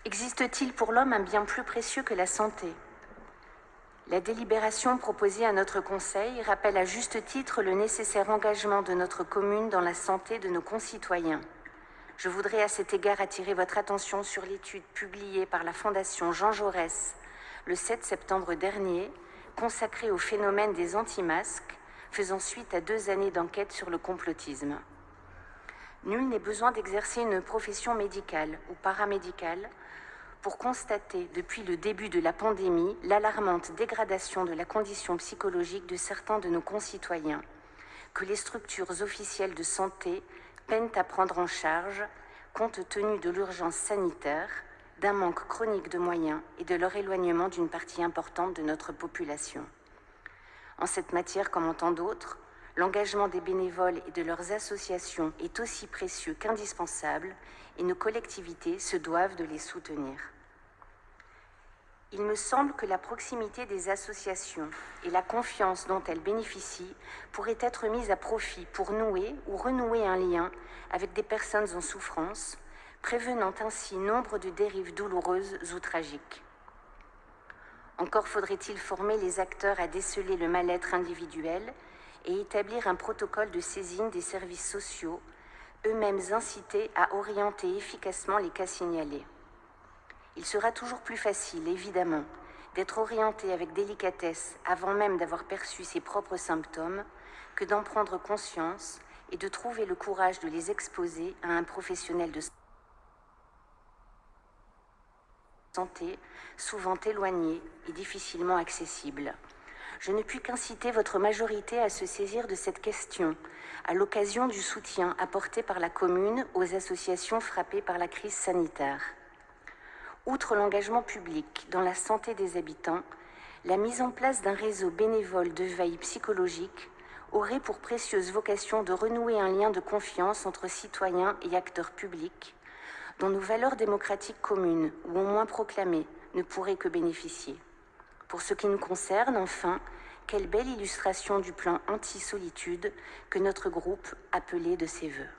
Existe-t-il pour l'homme un bien plus précieux que la santé? La délibération proposée à notre Conseil rappelle à juste titre le nécessaire engagement de notre commune dans la santé de nos concitoyens. Je voudrais à cet égard attirer votre attention sur l'étude publiée par la Fondation Jean Jaurès le 7 septembre dernier, consacrée au phénomène des anti-masques, faisant suite à 2 années d'enquête sur le complotisme. Nul n'est besoin d'exercer une profession médicale ou paramédicale pour constater, depuis le début de la pandémie, l'alarmante dégradation de la condition psychologique de certains de nos concitoyens, que les structures officielles de santé peinent à prendre en charge, compte tenu de l'urgence sanitaire, d'un manque chronique de moyens et de leur éloignement d'une partie importante de notre population. En cette matière, comme en tant d'autres, l'engagement des bénévoles et de leurs associations est aussi précieux qu'indispensable et nos collectivités se doivent de les soutenir. Il me semble que la proximité des associations et la confiance dont elles bénéficient pourraient être mises à profit pour nouer ou renouer un lien avec des personnes en souffrance, prévenant ainsi nombre de dérives douloureuses ou tragiques. Encore faudrait-il former les acteurs à déceler le mal-être individuel et établir un protocole de saisine des services sociaux, eux-mêmes incités à orienter efficacement les cas signalés. Il sera toujours plus facile, évidemment, d'être orienté avec délicatesse avant même d'avoir perçu ses propres symptômes que d'en prendre conscience et de trouver le courage de les exposer à un professionnel de santé, souvent éloigné et difficilement accessible. Je ne puis qu'inciter votre majorité à se saisir de cette question à l'occasion du soutien apporté par la commune aux associations frappées par la crise sanitaire. Outre l'engagement public dans la santé des habitants, la mise en place d'un réseau bénévole de veille psychologique aurait pour précieuse vocation de renouer un lien de confiance entre citoyens et acteurs publics, dont nos valeurs démocratiques communes, ou au moins proclamées, ne pourraient que bénéficier. Pour ce qui nous concerne, enfin, quelle belle illustration du plan anti-solitude que notre groupe appelait de ses vœux.